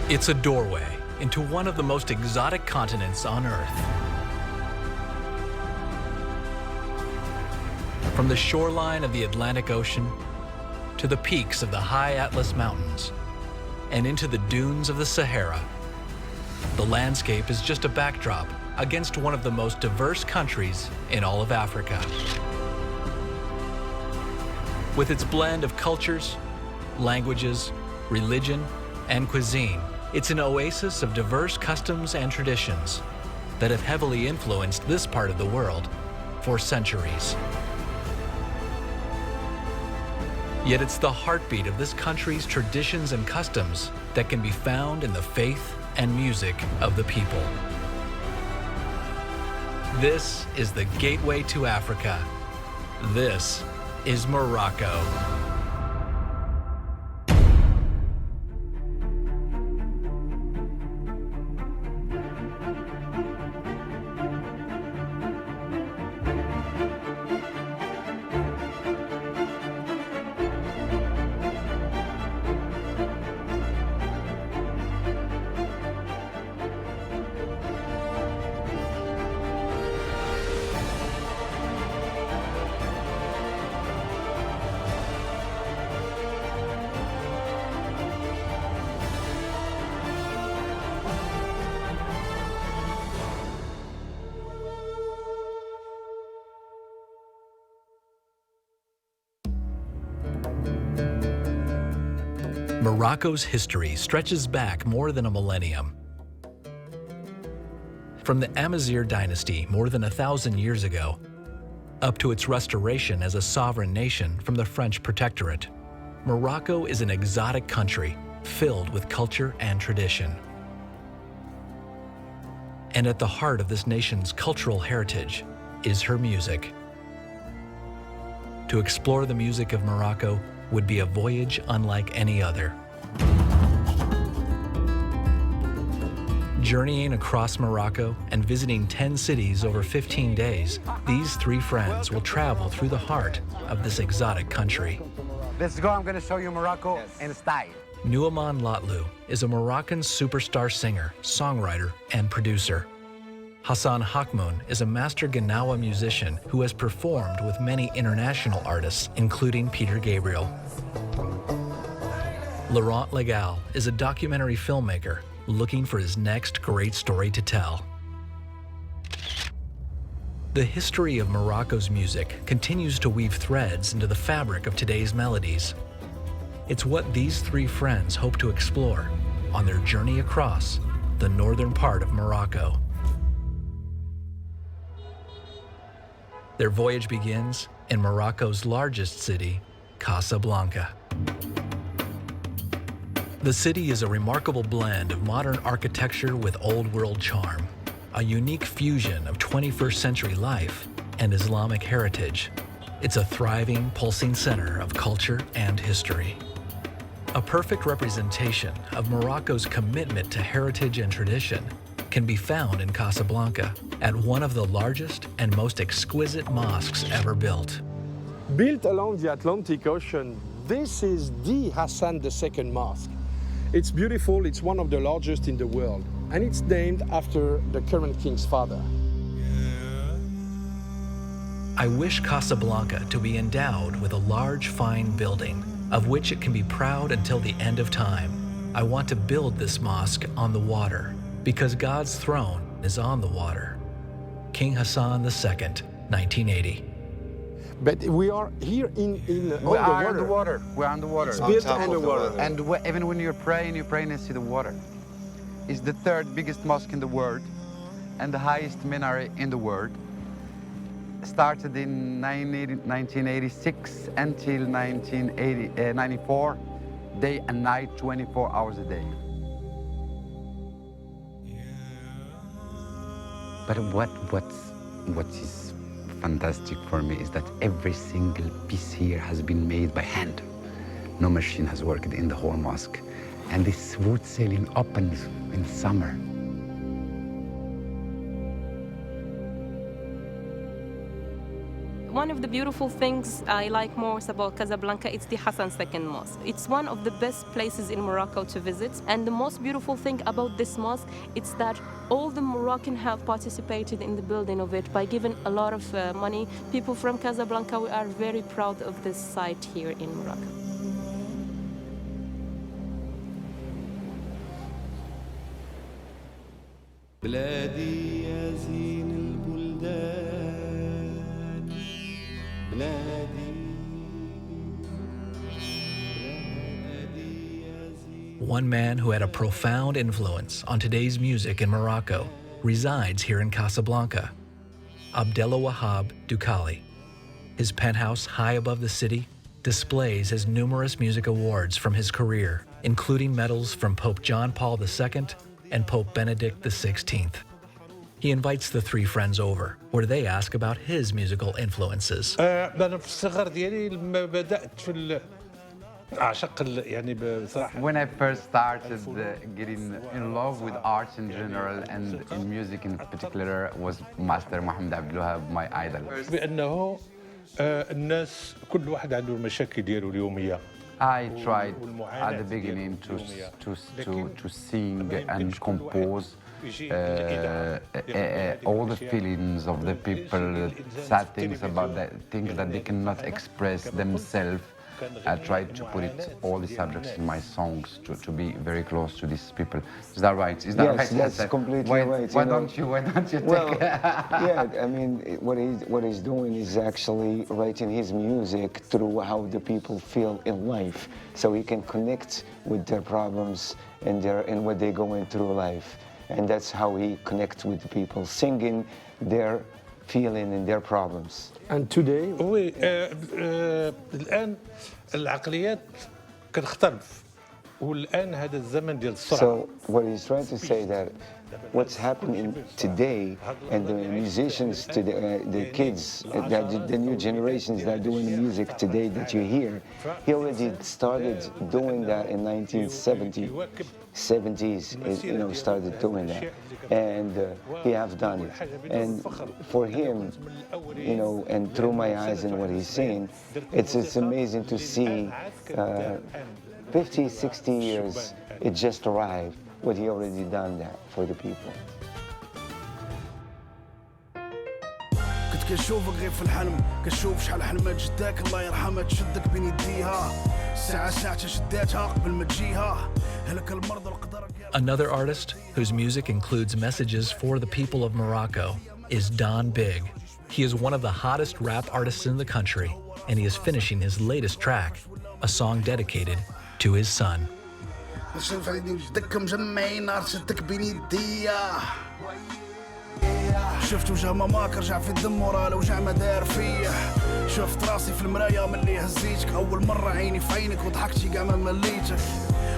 It's a doorway into one of the most exotic continents on Earth. From the shoreline of the Atlantic Ocean to the peaks of the high Atlas Mountains and into the dunes of the Sahara, the landscape is just a backdrop against one of the most diverse countries in all of Africa. With its blend of cultures, languages, religion, and cuisine, it's an oasis of diverse customs and traditions that have heavily influenced this part of the world for centuries. Yet it's the heartbeat of this country's traditions and customs that can be found in the faith and music of the people. This is the gateway to Africa. This is Morocco. Morocco's history stretches back more than a millennium. From the Amazigh dynasty more than 1,000 years ago, up to its restoration as a sovereign nation from the French protectorate, Morocco is an exotic country filled with culture and tradition. And at the heart of this nation's cultural heritage is her music. To explore the music of Morocco would be a voyage unlike any other. Journeying across Morocco and visiting 10 cities over 15 days, these three friends will travel through the heart of this exotic country. Let's go, I'm gonna show you Morocco in style. Nouman Latlu is a Moroccan superstar singer, songwriter, and producer. Hassan Hakmoun is a master Gnawa musician who has performed with many international artists, including Peter Gabriel. Laurent Legal is a documentary filmmaker looking for his next great story to tell. The history of Morocco's music continues to weave threads into the fabric of today's melodies. It's what these three friends hope to explore on their journey across the northern part of Morocco. Their voyage begins in Morocco's largest city, Casablanca. The city is a remarkable blend of modern architecture with old-world charm, a unique fusion of 21st century life and Islamic heritage. It's a thriving, pulsing center of culture and history. A perfect representation of Morocco's commitment to heritage and tradition can be found in Casablanca at one of the largest and most exquisite mosques ever built. Built along the Atlantic Ocean, this is the Hassan II Mosque. It's beautiful, it's one of the largest in the world, and it's named after the current king's father. I wish Casablanca to be endowed with a large, fine building, of which it can be proud until the end of time. I want to build this mosque on the water, because God's throne is on the water. King Hassan II, 1980. But we are here in We are underwater. We're underwater. It's built underwater. And even when you're praying next to the water. It's the third biggest mosque in the world and the highest minaret in the world. Started in 1986 until 1994, day and night, 24 hours a day. But what is fantastic for me is that every single piece here has been made by hand. No machine has worked in the whole mosque. And this wood ceiling opens in summer. One one of the beautiful things I like most about Casablanca, it's the Hassan II Mosque. It's one of the best places in Morocco to visit. And the most beautiful thing about this mosque, it's that all the Moroccan have participated in the building of it by giving a lot of money. People from Casablanca, we are very proud of this site here in Morocco. بلادي يا زين البلدان بلادي One man who had a profound influence on today's music in Morocco resides here in Casablanca, Abdelwahab Doukhali. His penthouse high above the city displays his numerous music awards from his career, including medals from Pope John Paul II and Pope Benedict XVI. He invites the three friends over, where they ask about his musical influences. أنا في الصغر ديالي لما بدأت في أعشق يعني بصراحة. When I first started getting in love with arts in general and in music in particular was Master Mohammed Abdel Wahab, my idol. بأنه الناس كل واحد عنده المشاكل ديالو اليومية. I tried at the beginning to sing and compose all the feelings of the people, sad things about that, things that they cannot express themselves. I tried to put it, all the subjects in my songs to be very close to these people. Is that right? Is that yes, right? That's completely right. Why don't you well, take yeah, I mean, what he's doing is actually writing his music through how the people feel in life, so he can connect with their problems and what they're going through life, and that's how he connects with the people, singing their feeling and their problems. And today, وي الآن العقليات كتختلف والآن هذا الزمن ديال السرعة. So what he's trying to say that what's happening today and the musicians today, the kids, the new generations that are doing the music today that you hear, he already started doing that in 1970s, you know, started doing that, and he have done it. And for him, you know, and through my eyes and what he's saying, it's amazing to see 50, 60 years, it just arrived, what he already done that for the people. كنت كنشوفك غير في الحلم كنشوف شحال حلمات جداك الله يرحمها تشدك بين يديها ساعة شداتها قبل ما تجيها هلك المرض القدر. Another artist whose music includes messages for the people of Morocco is Don Big. He is one of the hottest rap artists in the country, and he is finishing his latest track, a song dedicated to his son. شوف عيني جدك مجمعين نار شدك بين يديا شفت وجه ماماك رجع في الدم ورا الوجع ما دار فيه شفت راسي في المرايا ملي هزيتك اول مره عيني في عينك وضحكتي كاع ما مليتك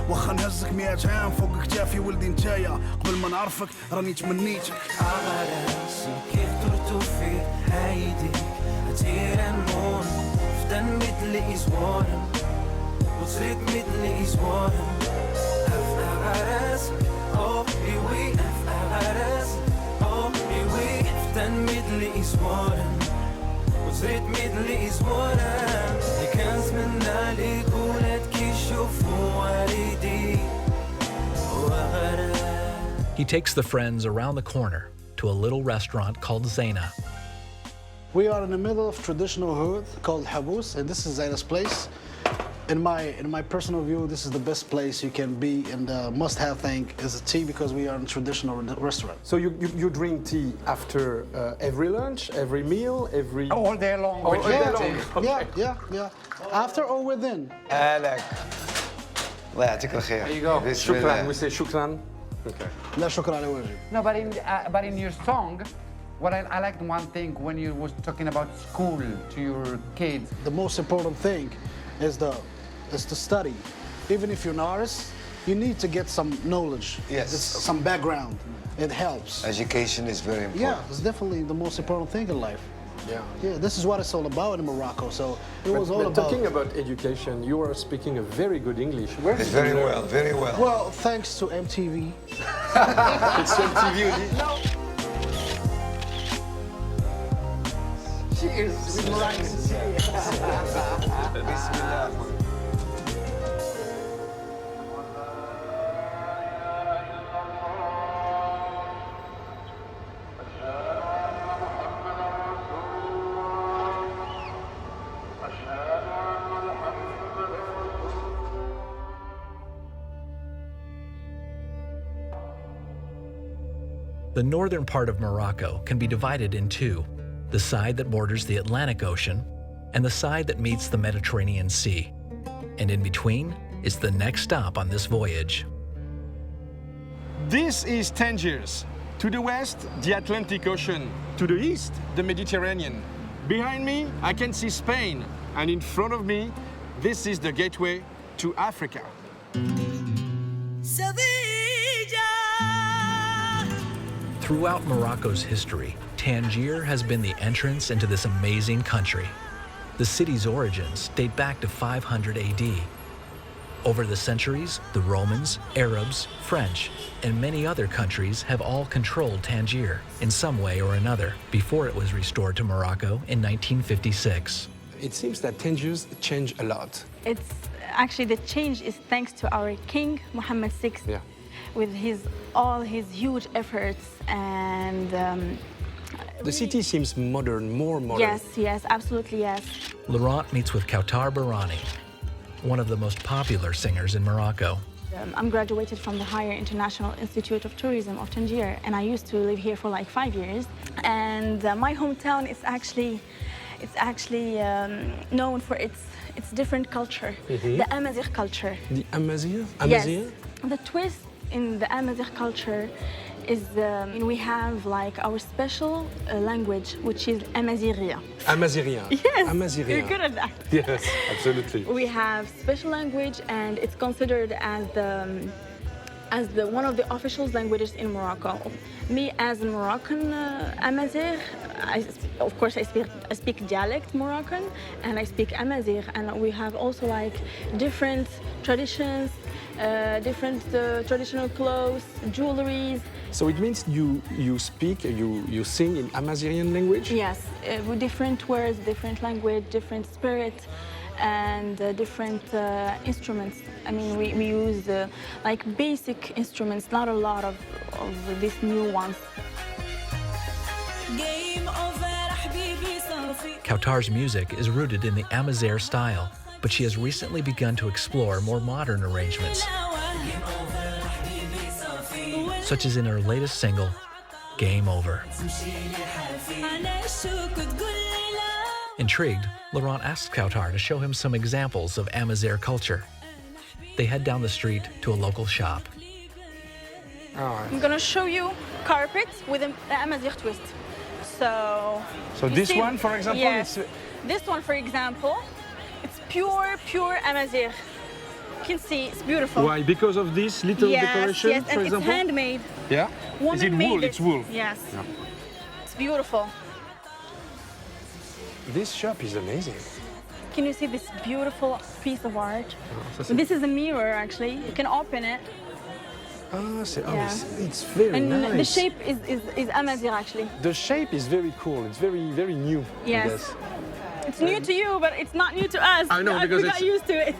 واخا نهزك 100 عام فوق كتافي ولدي نتايا قبل ما نعرفك راني تمنيتك عراسي كيف درتو في هايديك هتيرا نمون فدان مثل إزوارم وصريت مثل إزوارم أفقع عراسك أو بيوي أفقع عراسك أو بيوي فدان مثل إزوارم وصريت مثل إزوارم اللي كان زمنا ليك ولاد كيشوفوا والدي وغرام. He takes the friends around the corner to a little restaurant called Zaina. We are in the middle of traditional hood called Habous, and this is Zaina's place. In my personal view, this is the best place you can be, and the must-have thing is a tea because we are in a traditional restaurant. so you drink tea after every lunch, every meal, every... all day long. All day long. Okay. Yeah. After or within. هلاك الله يعطيك الخير. There you go. Shukran, we say shukran. Okay. لا شكرا على واجب. No, but in your song, what I liked one thing when you was talking about school to your kids. The most important thing is to study. Even if you're an artist, you need to get some knowledge. Yes. Some background. It helps. Education is very important. Yeah, it's definitely the most important thing in life. Yeah. This is what it's all about in Morocco. So it was all But about. talking about education, you are speaking a very good English. Where did you Very learn? well, very well. Well, thanks to MTV. It's MTV. Cheers! The northern part of Morocco can be divided in two, the side that borders the Atlantic Ocean and the side that meets the Mediterranean Sea. And in between is the next stop on this voyage. This is Tangiers. To the west, the Atlantic Ocean. To the east, the Mediterranean. Behind me, I can see Spain. And in front of me, this is the gateway to Africa. Throughout Morocco's history, Tangier has been the entrance into this amazing country. The city's origins date back to 500 AD. Over the centuries, the Romans, Arabs, French, and many other countries have all controlled Tangier in some way or another before it was restored to Morocco in 1956. It seems that Tangiers changed a lot. It's actually the change is thanks to our king, Mohammed VI. Yeah. With all his huge efforts and the city seems modern, more modern. Yes, absolutely yes. Laurent meets with Kautar Barani, one of the most popular singers in Morocco. I'm graduated from the Higher International Institute of Tourism of Tangier, and I used to live here for like 5 years. And my hometown is actually known for its different culture, the Amazigh culture. The Amazigh? Yes. The twist in the Amazigh culture is we have like our special language, which is Amazigh. Amazigh. Yes, Amazigh. you're good at that. Yes, absolutely. We have special language, and it's considered as the one of the official languages in Morocco. Me, as a Moroccan Amazigh, of course I speak dialect Moroccan, and I speak Amazigh, and we have also like different traditions, different traditional clothes, jewelries. So it means you sing in Amazighian language? Yes, with different words, different language, different spirit, and different instruments. I mean, we use like basic instruments, not a lot of these new ones. Kautar's music is rooted in the Amazigh style, but she has recently begun to explore more modern arrangements, such as in her latest single, Game Over. Intrigued, Laurent asks Kautar to show him some examples of Amazigh culture. They head down the street to a local shop. I'm gonna show you carpets with an Amazigh twist. So this one, for example, yes, this one, for example, it's pure Amazigh. You can see it's beautiful. Why? Because of this little decoration, yes, for and example? it's handmade. Yeah? Is it wool? It's wool. Yes. Yeah. It's beautiful. This shop is amazing. Can you see this beautiful piece of art? This is a mirror, actually. You can open it. It's very nice. And the shape is Amazigh, actually. The shape is very cool. It's very new. Yes. It's new to you, but it's not new to us. I know, because we got used to it.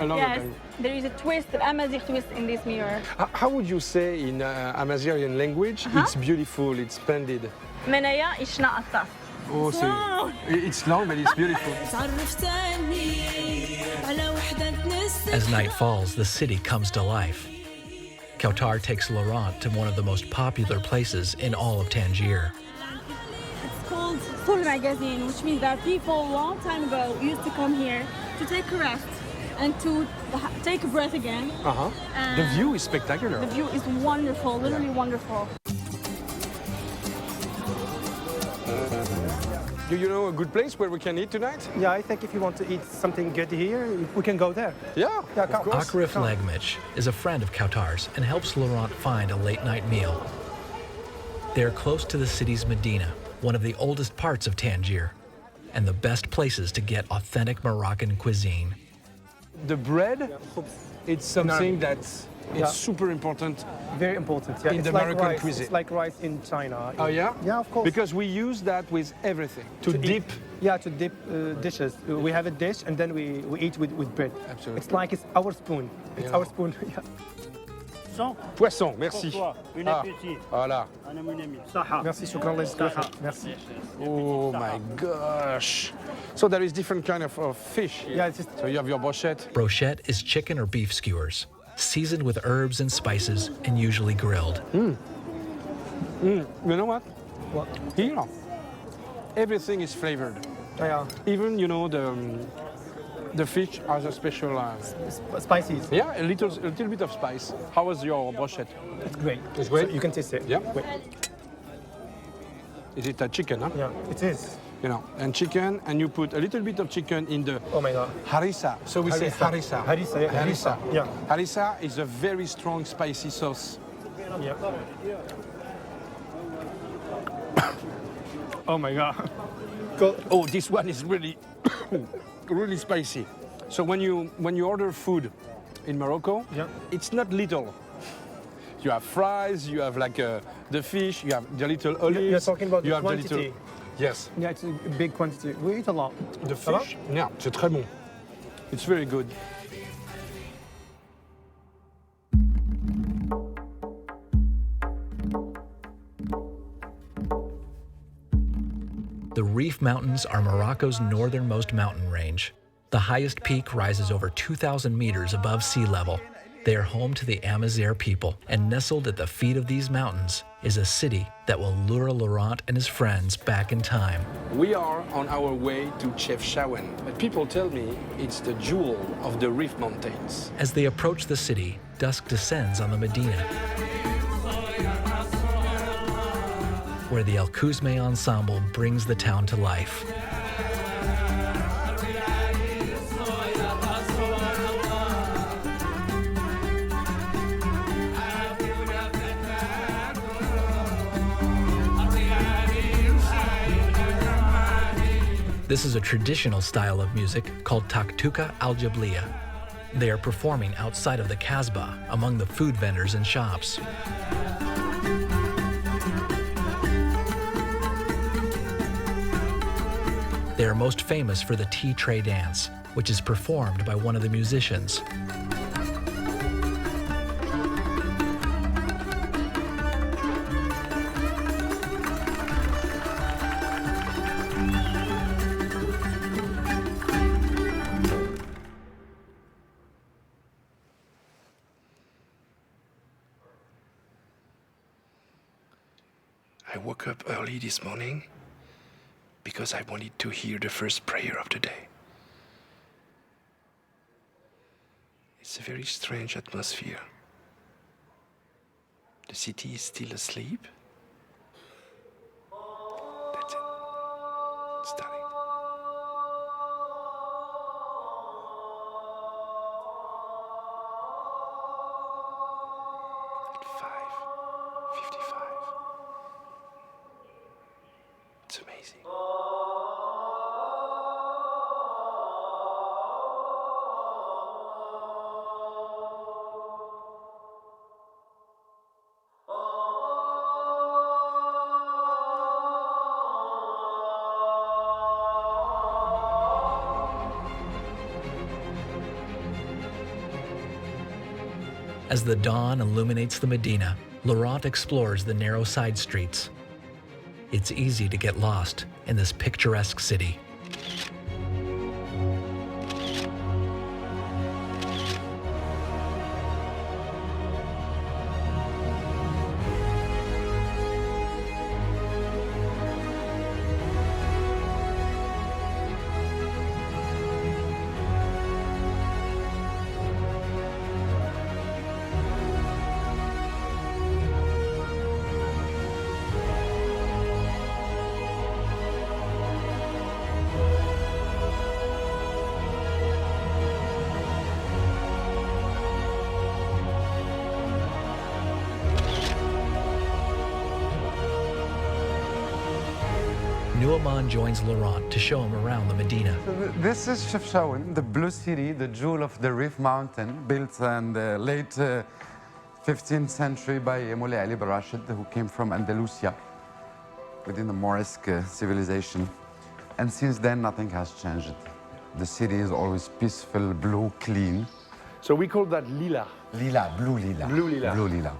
Yes, there is a twist, an Amazigh twist in this mirror. How would you say in Amazighian language, it's beautiful, it's splendid? منايا إشنا قطع. Oh, so it's long, but it's beautiful. As night falls, the city comes to life. Kautar takes Laurent to one of the most popular places in all of Tangier. It's called Soul Magazine, which means that people a long time ago used to come here to take a rest and to take a breath again. The view is spectacular. The view is wonderful, literally wonderful. Do you know a good place where we can eat tonight? Yeah, I think if you want to eat something good here, we can go there. Yeah, of course. Akrif Legmich is a friend of Kautar's and helps Laurent find a late-night meal. They're close to the city's Medina, one of the oldest parts of Tangier, and the best places to get authentic Moroccan cuisine. The bread, it's something that It's super important. Very important. Yeah, In it's the like American rice. cuisine. It's like rice in China. Oh yeah? Yeah, of course. Because we use that with everything. To dip. Yeah, to dip dishes. We have a dish and then we eat with bread. Absolutely. It's like it's our spoon. It's Yeah. our spoon. Yeah. Poisson, merci. Une Ah, appétit. voilà. أنا من أمي. صحة. Merci, shukran, Allah يجزاك خير. Merci. Oh my gosh. So there is different kind of fish. Yeah, it's just So you have your brochette. Brochette is chicken or beef skewers, seasoned with herbs and spices and usually grilled. You know what? what? Here, everything is flavored. Yeah, Even, you know, the fish has a special... spices. yeah, a little bit of spice. How was your brochette? It's great. It's great? So you can taste it. Yeah? Wait. Is it a chicken, huh? Yeah, it is. You know, and chicken, and you put a little bit of chicken in the Oh my God. harissa. So we say harissa. Harissa, yeah. Harissa. Yeah. Harissa is a very strong spicy sauce. Yeah. Oh my God. Oh, this one is really, really spicy. So when you order food in Morocco, Yeah. it's not little. You have fries, you have like the fish, you have the little olives. You're talking about you the have quantity. the little. Yes. Yeah, it's a big quantity. We eat a lot. The Ça va? fish. Yeah, c'est très bon. It's very good. The Rif Mountains are Morocco's northernmost mountain range. The highest peak rises over 2,000 meters above sea level. They are home to the Amazigh people, and nestled at the feet of these mountains is a city that will lure Laurent and his friends back in time. We are on our way to Chefchaouen, but people tell me it's the jewel of the Rif Mountains. As they approach the city, dusk descends on the Medina, where the El Kouzmeh ensemble brings the town to life. This is a traditional style of music called Taktuka al-Jabliya. They are performing outside of the Kasbah among the food vendors and shops. They are most famous for the tea tray dance, which is performed by one of the musicians. I woke up early this morning because I wanted to hear the first prayer of the day. It's a very strange atmosphere. The city is still asleep. That's it. It's starting. At 5:55. It's amazing. As the dawn illuminates the Medina, Laurent explores the narrow side streets. It's easy to get lost in this picturesque city. Nuaman joins Laurent to show him around the Medina. This is Chefchaouen, the blue city, the jewel of the Rif Mountain, built in the late 15th century by Moulay Ali bin Rashid, who came from Andalusia within the Moresque civilization. And since then, nothing has changed. The city is always peaceful, blue, clean. So we call that lila. Lila, blue lila. Blue lila. Blue lila.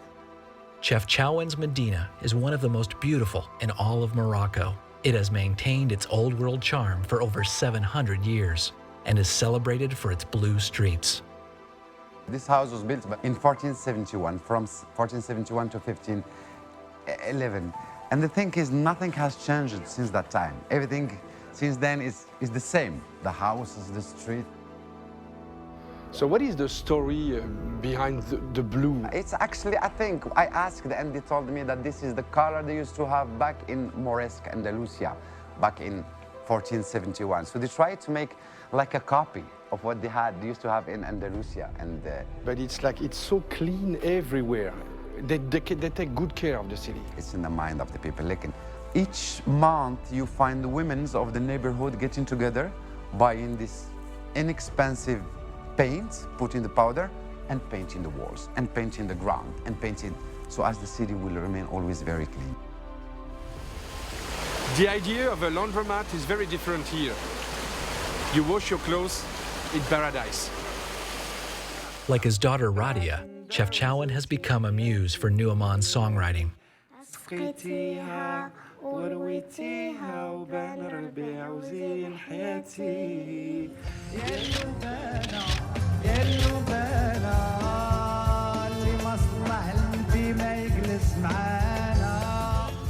Chefchaoun's Medina is one of the most beautiful in all of Morocco. It has maintained its old world charm for over 700 years and is celebrated for its blue streets. This house was built in 1471, from 1471 to 1511. And the thing is, nothing has changed since that time. Everything since then is the same. The houses, the street. So what is the story behind the blue? It's actually, I think, I asked and they told me that this is the color they used to have back in Moresque, Andalusia, back in 1471. So they tried to make like a copy of what they used to have in Andalusia. And But it's like, it's so clean everywhere. They take good care of the city. It's in the mind of the people. Like each month you find the women of the neighborhood getting together, buying this inexpensive paint, putting the powder, and painting the walls, and painting the ground, and painting, so as the city will remain always very clean. The idea of a laundromat is very different here. You wash your clothes in paradise. Like his daughter Radia, Chefchaouen has become a muse for Nu'uman's songwriting.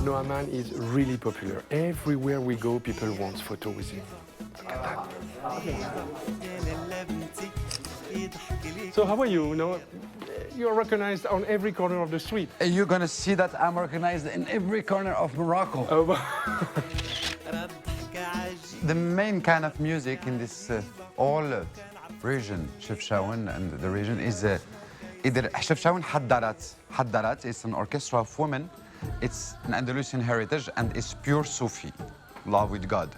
Nu'uman is really popular. Everywhere we go, people want photo with him. Look at that. So how are you? You're recognized on every corner of the street. You're gonna see that I'm recognized in every corner of Morocco. Oh. The main kind of music in this all region, Chefchaouen and the region, is either Chefchaouen Haddarat is an orchestra of women. It's an Andalusian heritage and it's pure Sufi, love with God.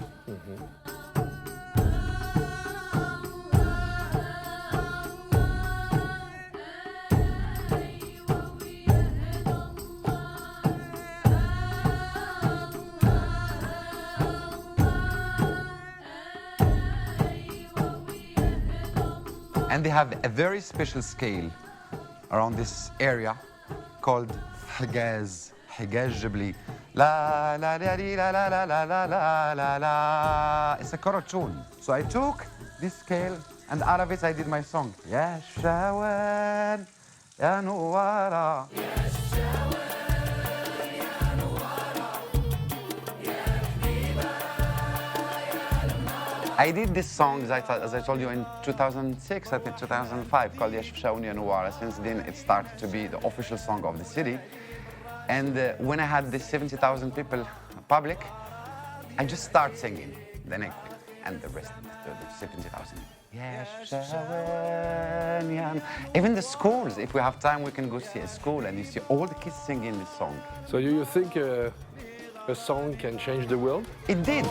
And they have a very special scale around this area called Higaz Jibli. La la la la la la la la la la la. It's a chord tune. So I took this scale and out of it I did my song. Ya Shawan, Ya Nuwara. I did this song, as I told you, in 2006, I think 2005, called Ya Chefchaouen Ya Nuwara. Since then, it started to be the official song of the city. And when I had the 70,000 people public, I just started singing. Then I quit, and the rest, the 70,000. Ya Chefchaouen Ya. Even the schools, if we have time, we can go see a school, and you see all the kids singing this song. So do you think a song can change the world? It did.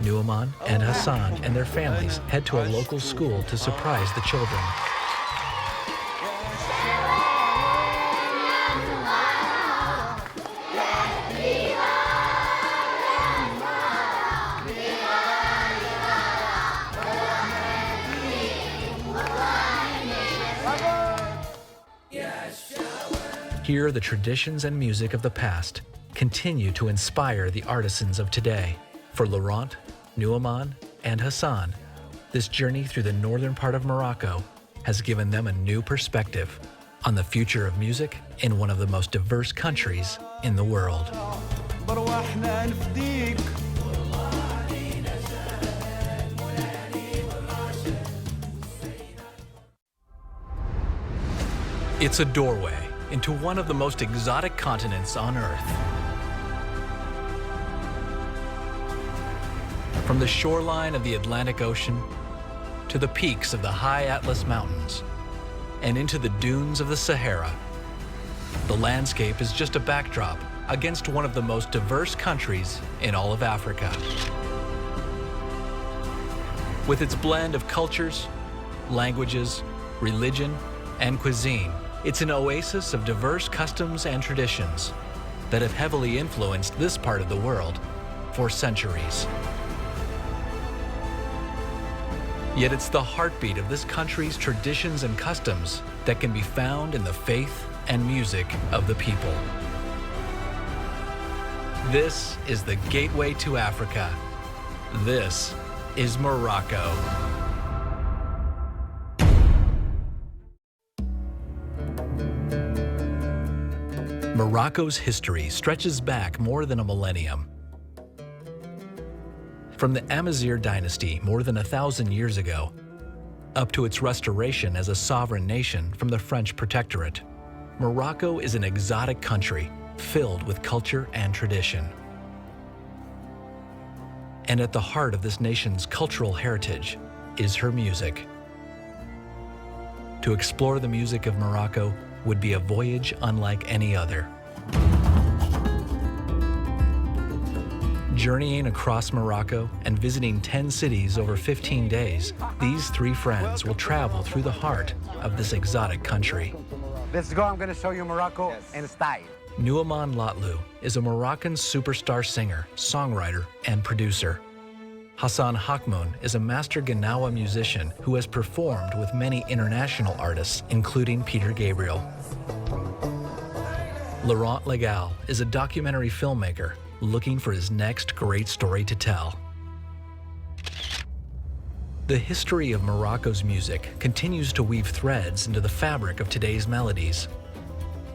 Nu'uman and Hassan and their families head to a local school to surprise the children. Here, the traditions and music of the past continue to inspire the artisans of today. For Laurent, Nu'uman, and Hassan, this journey through the northern part of Morocco has given them a new perspective on the future of music in one of the most diverse countries in the world. It's a doorway into one of the most exotic continents on Earth. From the shoreline of the Atlantic Ocean to the peaks of the high Atlas Mountains and into the dunes of the Sahara, the landscape is just a backdrop against one of the most diverse countries in all of Africa. With its blend of cultures, languages, religion, and cuisine. It's an oasis of diverse customs and traditions that have heavily influenced this part of the world for centuries. Yet it's the heartbeat of this country's traditions and customs that can be found in the faith and music of the people. This is the gateway to Africa. This is Morocco. Morocco's history stretches back more than a millennium. From the Amazigh dynasty more than 1,000 years ago, up to its restoration as a sovereign nation from the French protectorate, Morocco is an exotic country filled with culture and tradition. And at the heart of this nation's cultural heritage is her music. To explore the music of Morocco would be a voyage unlike any other. Journeying across Morocco and visiting 10 cities over 15 days, these three friends will travel through the heart of this exotic country. Let's go, I'm gonna show you Morocco in style. Nouman Latlu is a Moroccan superstar singer, songwriter, and producer. Hassan Hakmoun is a master Gnawa musician who has performed with many international artists, including Peter Gabriel. Laurent Legal is a documentary filmmaker looking for his next great story to tell. The history of Morocco's music continues to weave threads into the fabric of today's melodies.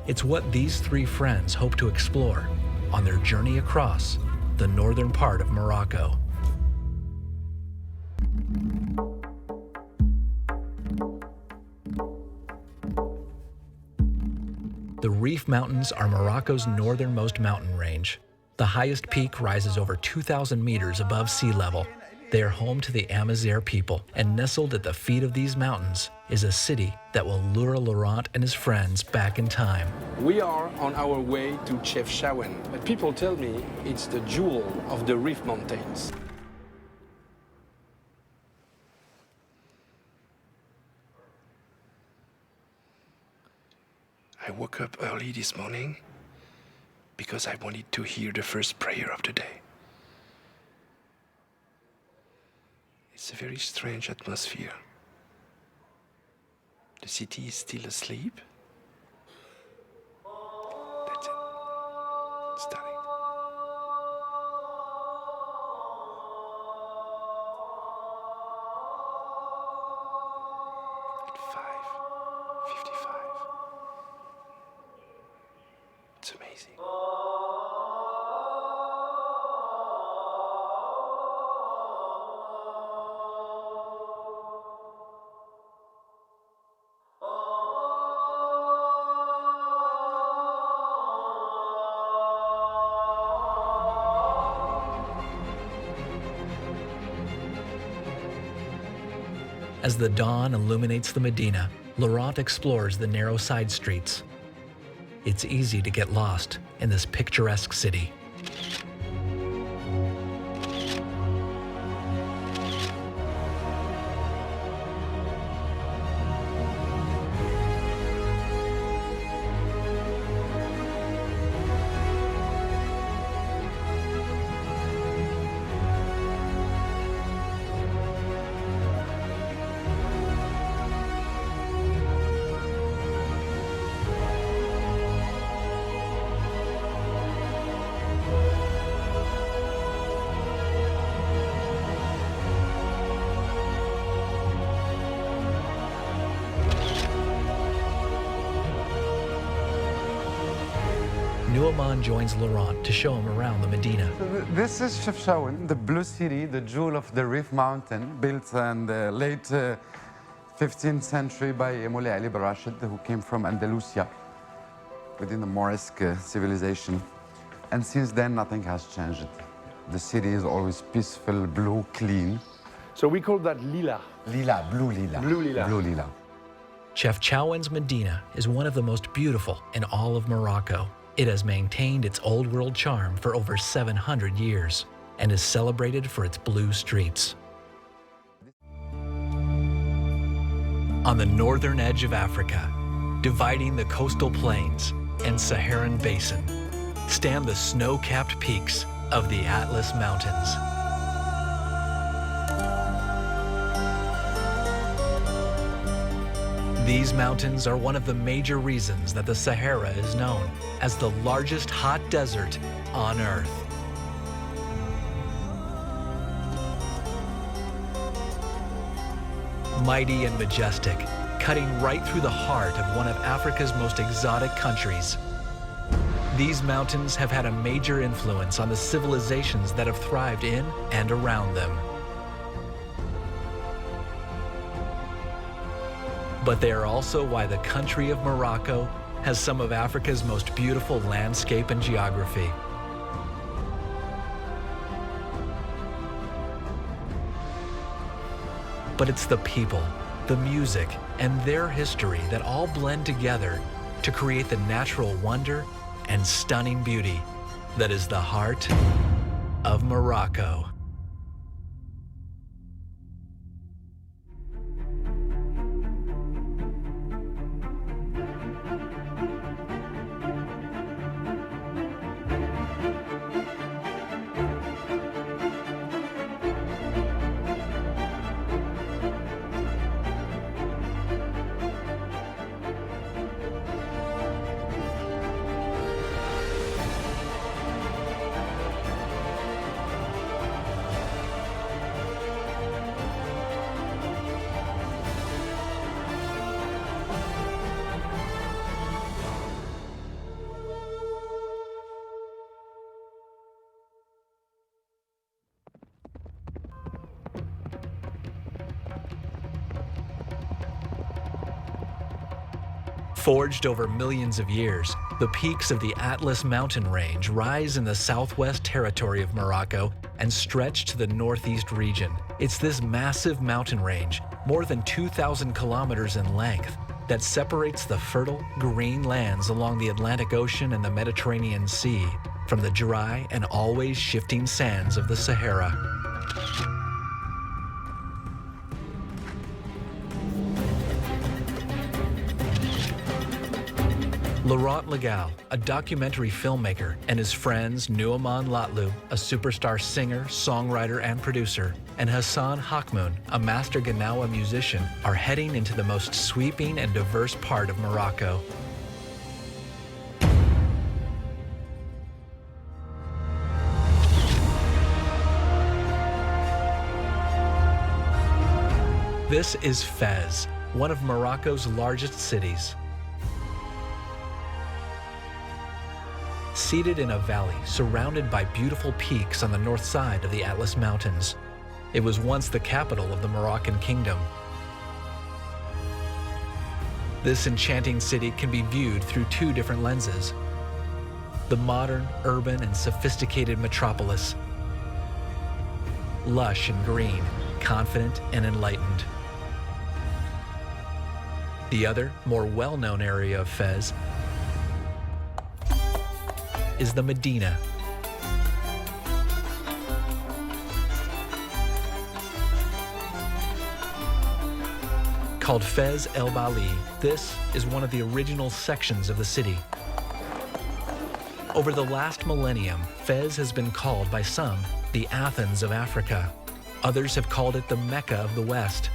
It's what these three friends hope to explore on their journey across the northern part of Morocco. The Rif Mountains are Morocco's northernmost mountain range. The highest peak rises over 2,000 meters above sea level. They are home to the Amazigh people, and nestled at the feet of these mountains is a city that will lure Laurent and his friends back in time. We are on our way to Chefchaouen, but people tell me it's the jewel of the Rif Mountains. I woke up early this morning because I wanted to hear the first prayer of the day. It's a very strange atmosphere. The city is still asleep. That's it. It's starting. At 5:55. It's amazing. As the dawn illuminates the Medina, Laurent explores the narrow side streets. It's easy to get lost in this picturesque city. Nouman joins Laurent to show him around the Medina. This is Chefchaouen, the blue city, the jewel of the Rif Mountain, built in the late 15th century by Moulay Ali Barashid, who came from Andalusia within the Moresque civilization. And since then, nothing has changed. The city is always peaceful, blue, clean. So we call that lila. Lila, blue lila. Blue lila. Blue lila. Chefchaouen's Medina is one of the most beautiful in all of Morocco. It has maintained its old world charm for over 700 years and is celebrated for its blue streets. On the northern edge of Africa, dividing the coastal plains and Saharan basin, stand the snow-capped peaks of the Atlas Mountains. These mountains are one of the major reasons that the Sahara is known as the largest hot desert on Earth. Mighty and majestic, cutting right through the heart of one of Africa's most exotic countries. These mountains have had a major influence on the civilizations that have thrived in and around them. But they are also why the country of Morocco has some of Africa's most beautiful landscape and geography. But it's the people, the music, and their history that all blend together to create the natural wonder and stunning beauty that is the heart of Morocco. Forged over millions of years, the peaks of the Atlas mountain range rise in the southwest territory of Morocco and stretch to the northeast region. It's this massive mountain range, more than 2,000 kilometers in length, that separates the fertile, green lands along the Atlantic Ocean and the Mediterranean Sea from the dry and always shifting sands of the Sahara. Laurent Legal, a documentary filmmaker, and his friends Nuaman Latlu, a superstar singer, songwriter, and producer, and Hassan Hakmoun, a master Gnawa musician, are heading into the most sweeping and diverse part of Morocco. This is Fez, one of Morocco's largest cities. Seated in a valley surrounded by beautiful peaks on the north side of the Atlas Mountains, it was once the capital of the Moroccan kingdom. This enchanting city can be viewed through two different lenses: the modern, urban, and sophisticated metropolis, lush and green, confident and enlightened. The other, more well-known area of Fez is the Medina. Called Fez El Bali, this is one of the original sections of the city. Over the last millennium, Fez has been called by some the Athens of Africa. Others have called it the Mecca of the West.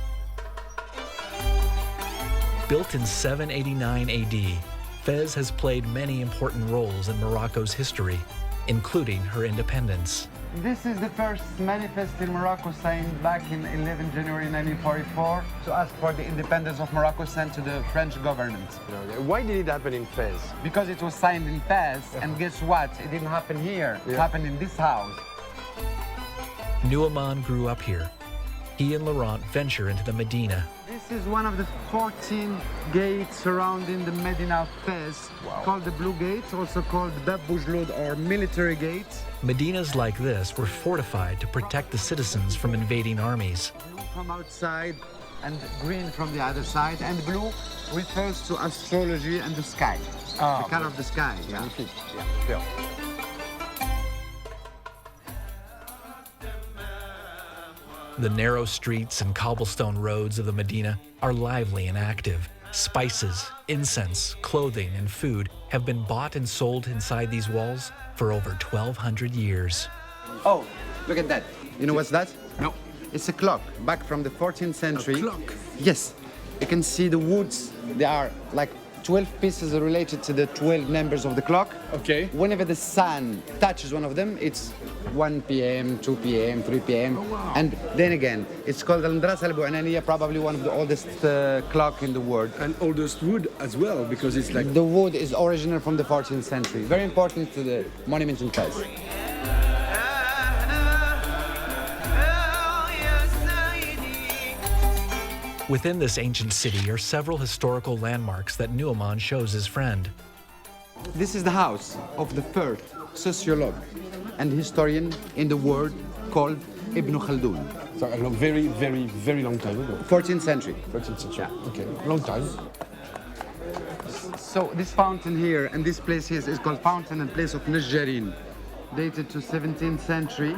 Built in 789 AD, Fez has played many important roles in Morocco's history, including her independence. This is the first manifest in Morocco signed back in 11 January 1944 to ask for the independence of Morocco sent to the French government. Why did it happen in Fez? Because it was signed in Fez, and guess what? It didn't happen here. It happened in this house. Nuaman grew up here. He and Laurent venture into the Medina. This is one of the 14 gates surrounding the Medina of Fez, called the Blue Gate, also called Bab Boujloud or Military Gate. Medinas like this were fortified to protect the citizens from invading armies. Blue from outside and green from the other side, and blue refers to astrology and the sky, the color of the sky. Yeah. The narrow streets and cobblestone roads of the Medina are lively and active. Spices, incense, clothing, and food have been bought and sold inside these walls for over 1,200 years. Oh, look at that. You know what's that? No. It's a clock back from the 14th century. A clock? Yes. You can see the woods. They are like 12 pieces related to the 12 numbers of the clock. Okay. Whenever the sun touches one of them, it's 1 p.m., 2 p.m., 3 p.m. Oh, wow. And then again, it's called Al-Madrasa Al-Bu'ananiya, probably one of the oldest clock in the world. And oldest wood as well, because it's like... The wood is original from the 14th century. Very important to the monument in Fez. Within this ancient city are several historical landmarks that Nu'man shows his friend. This is the house of the first sociologue and historian in the world called Ibn Khaldun. So a very, very, very long time ago. 14th century. 14th century. Okay, long time. So this fountain here and this place here is called Fountain and Place of Najjarin, dated to 17th century.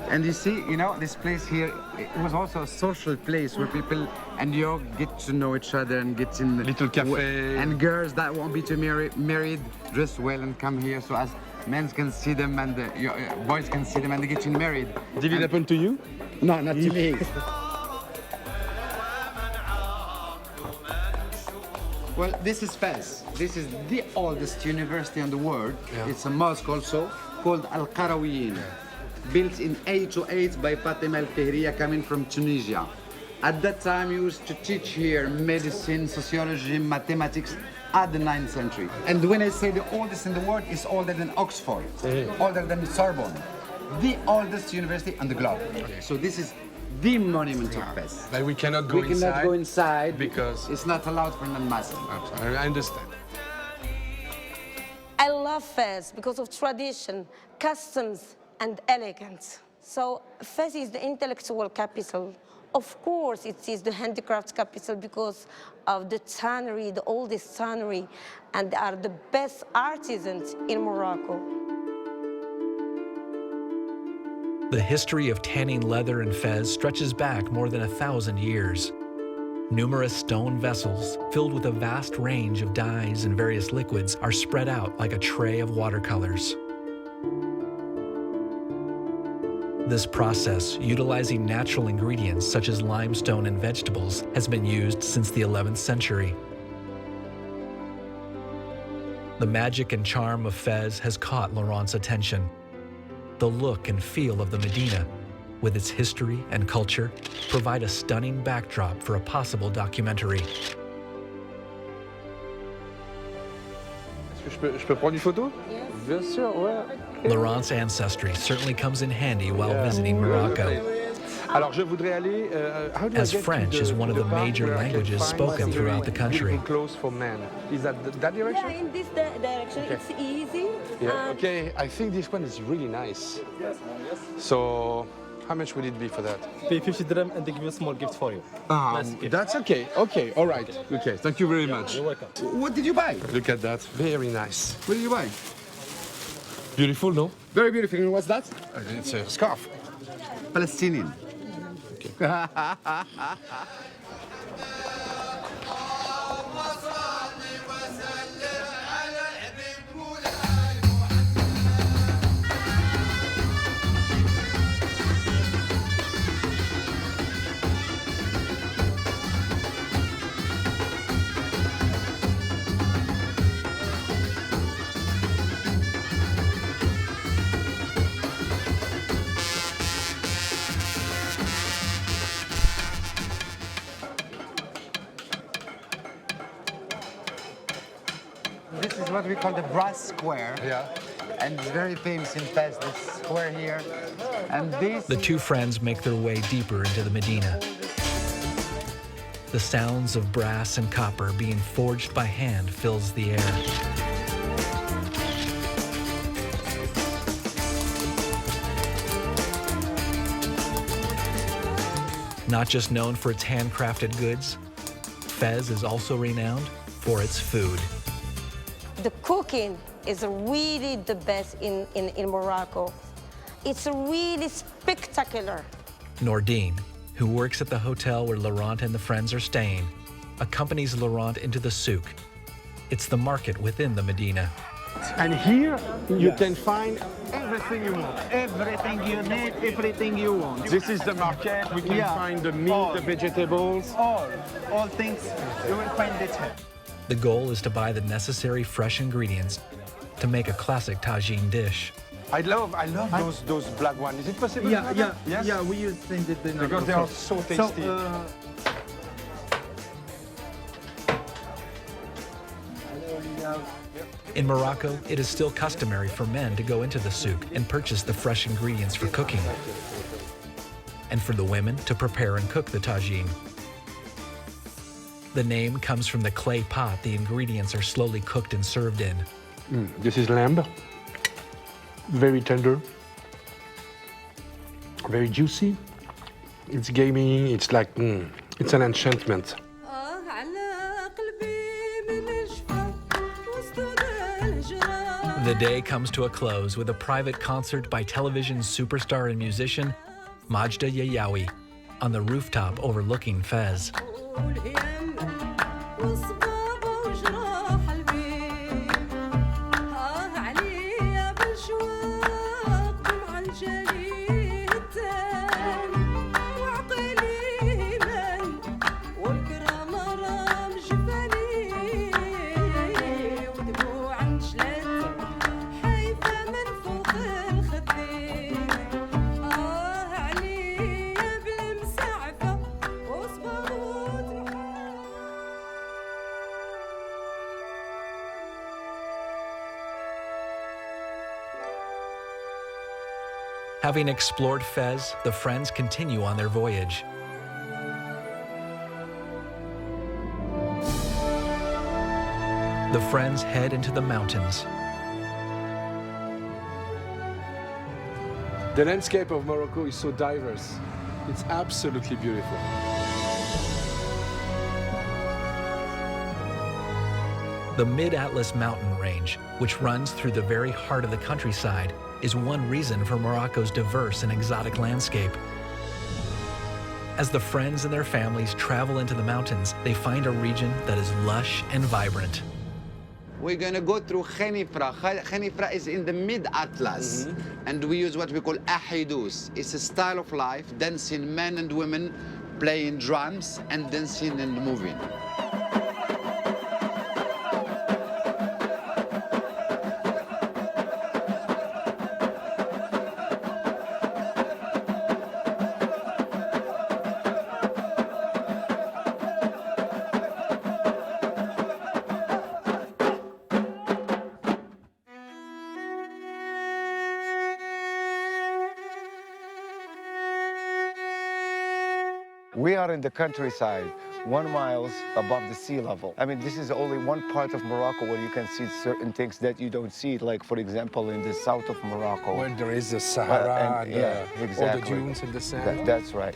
And you see, you know, this place here, it was also a social place where people and you get to know each other and get in... Little cafe. And girls that want to be married dress well and come here so as men can see them and boys can see them and they get married. Did it happen to you? No, not to me. Well, this is Fez. This is the oldest university in the world. Yeah. It's a mosque also called Al-Qarawiyyin, built in 808 by Fatima al-Fihriya coming from Tunisia. At that time, you used to teach here medicine, sociology, mathematics at the 9th century. And when I say the oldest in the world, it's older than Oxford, older than Sorbonne, the oldest university on the globe. Okay. So this is the monument of Fez. But we cannot go inside. We cannot go inside because it's not allowed for non-Muslims. I understand. I love Fez because of tradition, customs, and elegance. So Fez is the intellectual capital. Of course, it is the handicraft capital because of the tannery, the oldest tannery, and they are the best artisans in Morocco. The history of tanning leather in Fez stretches back more than 1,000 years. Numerous stone vessels filled with a vast range of dyes and various liquids are spread out like a tray of watercolors. This process, utilizing natural ingredients such as limestone and vegetables, has been used since the 11th century. The magic and charm of Fez has caught Laurent's attention. The look and feel of the Medina, with its history and culture, provide a stunning backdrop for a possible documentary. Est-ce que je peux prendre une photo? Yes. Bien sûr, ouais. Laurent's ancestry certainly comes in handy while visiting Morocco. Alors, je voudrais aller, how do I As get French to is one of the part major where I can languages find spoken throughout the country. beautiful clothes for men? Is that direction? Yeah, in this direction, Okay. it's easy. Yeah, okay, I think this one is really nice. So, how much would it be for that? Pay 50 dirham and they give you a small gift for you. That's okay. Okay, all right. Okay, thank you very much. You're welcome. What did you buy? Look at that. Very nice. What did you buy? Beautiful, no? Very beautiful. And what's that? It's a scarf. Palestinian. This is what we call the brass square. Yeah. And it's very famous in Fez, this square here. And this... The two friends make their way deeper into the Medina. The sounds of brass and copper being forged by hand fills the air. Not just known for its handcrafted goods, Fez is also renowned for its food. The cooking is really the best in Morocco. It's really spectacular. Nordine, who works at the hotel where Laurent and the friends are staying, accompanies Laurent into the souk. It's the market within the Medina. And here you can find everything you want. Everything you need, everything you want. This is the market. We can find the meat, the vegetables. All things, you will find it here. The goal is to buy the necessary fresh ingredients to make a classic tagine dish. I love those black ones. Is it possible? Yeah, we use things that they because they are so tasty. In Morocco, it is still customary for men to go into the souk and purchase the fresh ingredients for cooking, and for the women to prepare and cook the tagine. The name comes from the clay pot the ingredients are slowly cooked and served in. This is lamb, very tender, very juicy. It's gamey, it's like, it's an enchantment. The day comes to a close with a private concert by television superstar and musician Majda Yayawi on the rooftop overlooking Fez. Having explored Fez, the friends continue on their voyage. The friends head into the mountains. The landscape of Morocco is so diverse. It's absolutely beautiful. The Mid-Atlas mountain range, which runs through the very heart of the countryside, is one reason for Morocco's diverse and exotic landscape. As the friends and their families travel into the mountains, they find a region that is lush and vibrant. We're going to go through Khenifra. Khenifra is in the Mid-Atlas, and we use what we call ahidus. It's a style of life, dancing men and women, playing drums and dancing and moving. We are in the countryside, 1 mile above the sea level. I mean, this is only one part of Morocco where you can see certain things that you don't see, like, for example, in the south of Morocco. Where there is the Sahara and exactly. all the dunes and the sand. That's right.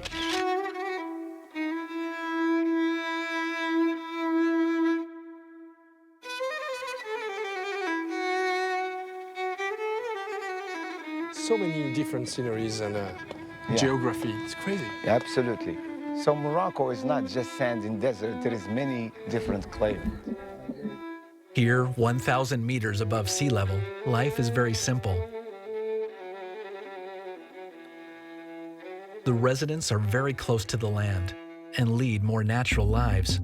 So many different sceneries and geography. It's crazy. Absolutely. So Morocco is not just sand and desert. There is many different clay. Here, 1,000 meters above sea level, life is very simple. The residents are very close to the land and lead more natural lives.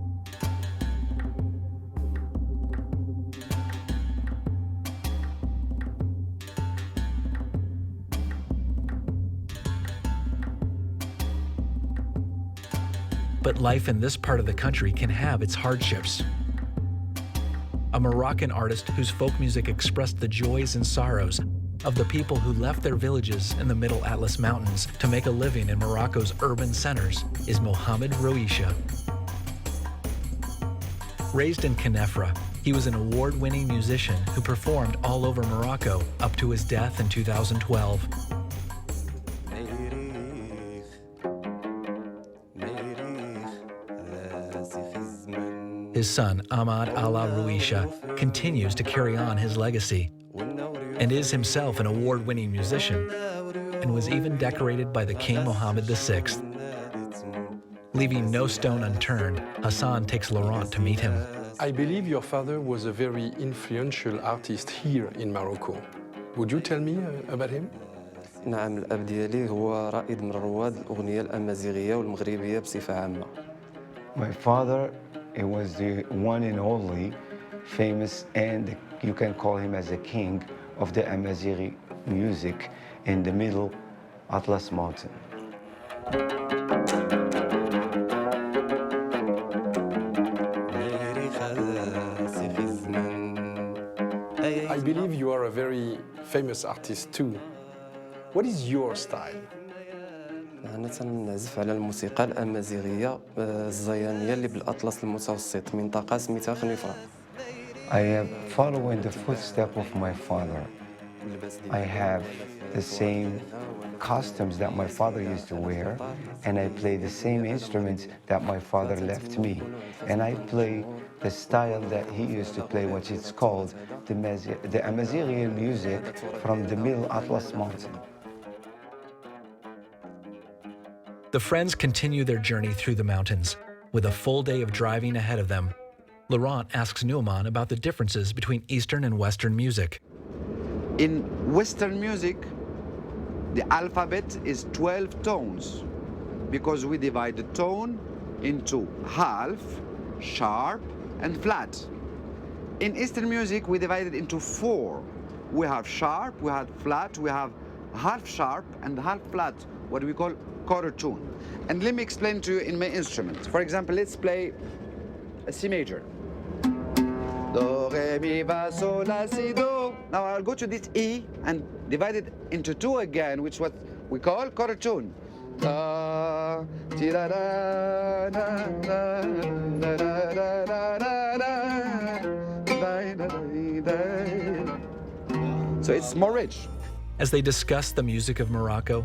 But life in this part of the country can have its hardships. A Moroccan artist whose folk music expressed the joys and sorrows of the people who left their villages in the Middle Atlas Mountains to make a living in Morocco's urban centers is Mohamed Rouisha. Raised in Khenifra, he was an award-winning musician who performed all over Morocco up to his death in 2012. His son, Ahmad Allah Rouisha, continues to carry on his legacy and is himself an award-winning musician and was even decorated by the King Mohammed VI. Leaving no stone unturned, Hassan takes Laurent to meet him. I believe your father was a very influential artist here in Morocco. Would you tell me about him? نعم الأب ديالي هو رائد من رواد الأغنية الأمازيغية والمغربية بصفة عامة. My father, he was the one and only famous, and you can call him as a king of the Amazighi music in the middle Atlas Mountain. I believe you are a very famous artist too. What is your style? أنا تنعزف على الموسيقى الأمازيغية الزيانية اللي بالأطلس المتوسط منطقة سميتها خنيفرة. I am following the footsteps of my father. I have the same costumes that my father used to wear, and I play the same instruments that my father left me. And I play the style that he used to play, which is called the Amazighian music from the Middle Atlas Mountain. The friends continue their journey through the mountains. With a full day of driving ahead of them, Laurent asks Nouman about the differences between Eastern and Western music. In Western music, the alphabet is 12 tones because we divide the tone into half, sharp, and flat. In Eastern music, we divide it into 4. We have sharp, we have flat, we have half sharp and half flat, what we call quarter tone. And let me explain to you in my instrument. For example, let's play a C major. Do, re, mi, fa, sol, la, si, do. Now I'll go to this E and divide it into 2 again, which is what we call quarter tone. Da, ti, da, da, da, da, da, da, da, da, da, da. So it's more rich. As they discuss the music of Morocco,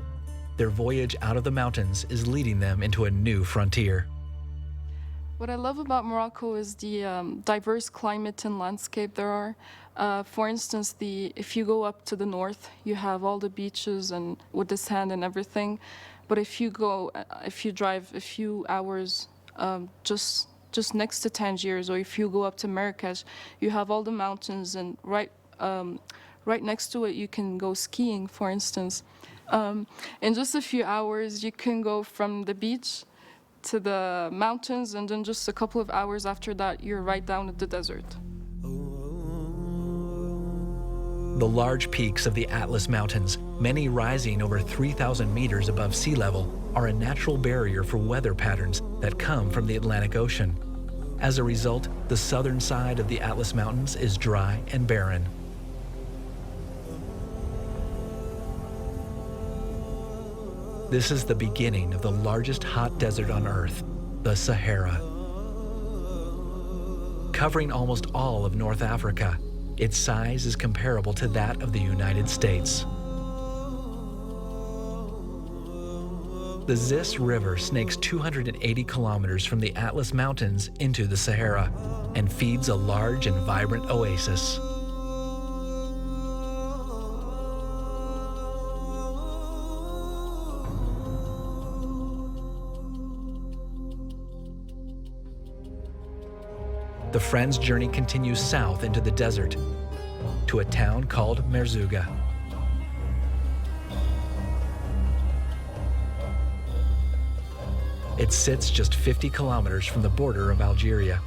their voyage out of the mountains is leading them into a new frontier. What I love about Morocco is the diverse climate and landscape there are. For instance, if you go up to the north, you have all the beaches and with the sand and everything. But if you drive a few hours just next to Tangiers, or if you go up to Marrakesh, you have all the mountains, and right next to it you can go skiing, for instance. In just a few hours, you can go from the beach to the mountains, and then just a couple of hours after that, you're right down at the desert. The large peaks of the Atlas Mountains, many rising over 3,000 meters above sea level, are a natural barrier for weather patterns that come from the Atlantic Ocean. As a result, the southern side of the Atlas Mountains is dry and barren. This is the beginning of the largest hot desert on Earth, the Sahara. Covering almost all of North Africa, its size is comparable to that of the United States. The Zis River snakes 280 kilometers from the Atlas Mountains into the Sahara and feeds a large and vibrant oasis. The friends' journey continues south into the desert to a town called Merzouga. It sits just 50 kilometers from the border of Algeria.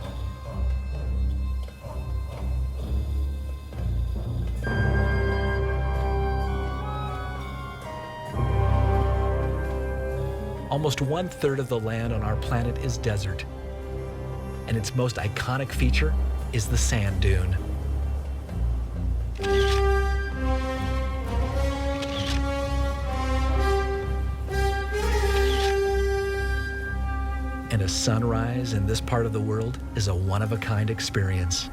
Almost 1/3 of the land on our planet is desert, and its most iconic feature is the sand dune. And a sunrise in this part of the world is a one-of-a-kind experience.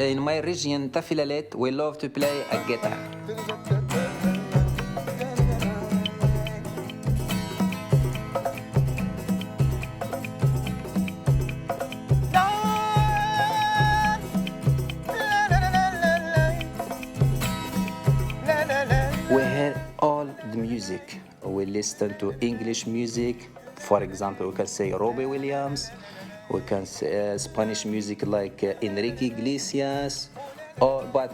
in my region, Tafilalet, we love to play a guitar. We hear all the music. We listen to English music. For example, we can say Robbie Williams. We can say Spanish music like Enrique Iglesias. But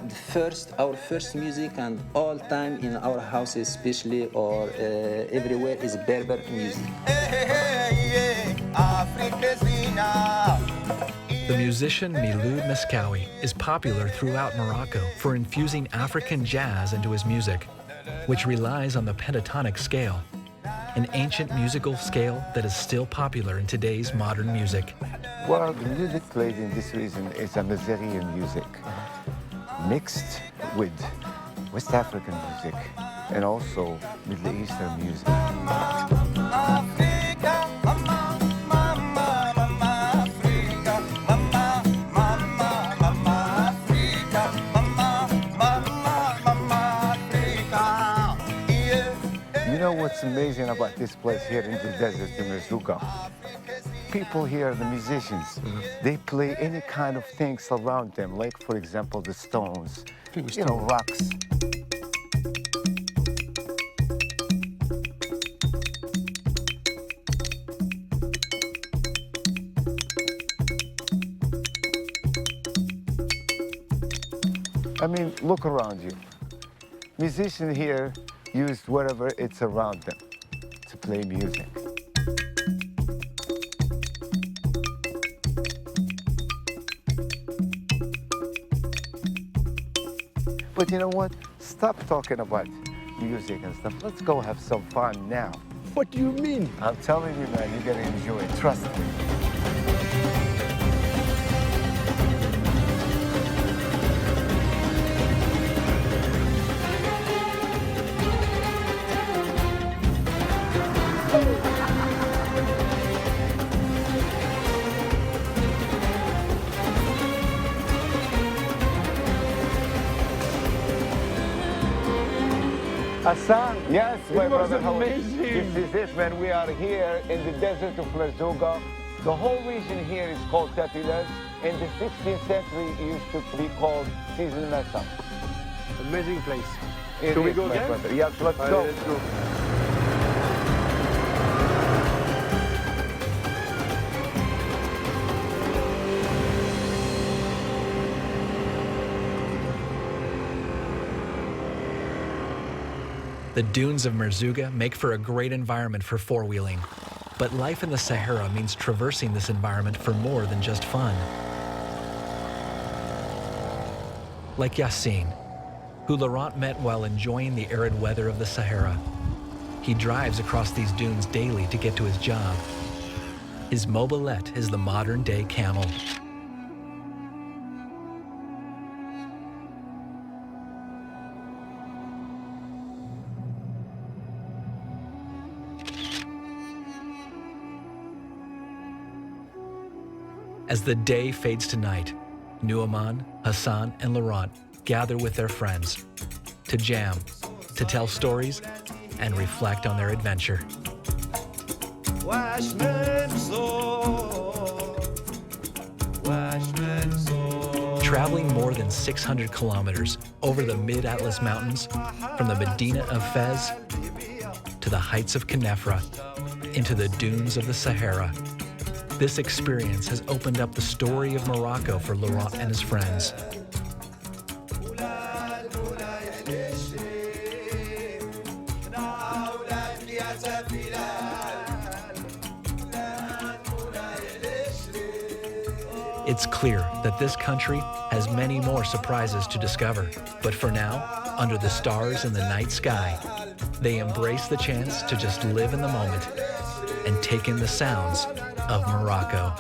our first music and all time in our house, especially or everywhere, is Berber music. The musician Miloud Meskawi is popular throughout Morocco for infusing African jazz into his music, which relies on the pentatonic scale, an ancient musical scale that is still popular in today's modern music. Well, the music played in this region is Amazighian music, mixed with West African music and also Middle Eastern music. You know what's amazing about this place here in the desert in Merzouga? People here, the musicians, they play any kind of things around them, like, for example, the stones, you know, rocks. I mean, look around you. Musicians here used whatever it's around them to play music. But you know what? Stop talking about music and stuff. Let's go have some fun now. What do you mean? I'm telling you, man, you're gonna enjoy it. Trust me. Hassan, yes, my brother, amazing. This is it, man. We are here in the desert of Merzouga. The whole region here is called Tafilas. In the 16th century, it used to be called Season Mesa. Amazing place. Should we go again? Brother. Yes, let's go. Let's go. The dunes of Merzouga make for a great environment for four-wheeling, but life in the Sahara means traversing this environment for more than just fun. Like Yassine, who Laurent met while enjoying the arid weather of the Sahara. He drives across these dunes daily to get to his job. His mobilette is the modern-day camel. As the day fades to night, Nuaman, Hassan, and Laurent gather with their friends to jam, to tell stories, and reflect on their adventure. Traveling more than 600 kilometers over the mid-Atlas Mountains, from the Medina of Fez to the heights of Khenifra, into the dunes of the Sahara. This experience has opened up the story of Morocco for Laurent and his friends. It's clear that this country has many more surprises to discover, but for now, under the stars in the night sky, they embrace the chance to just live in the moment and take in the sounds of Morocco.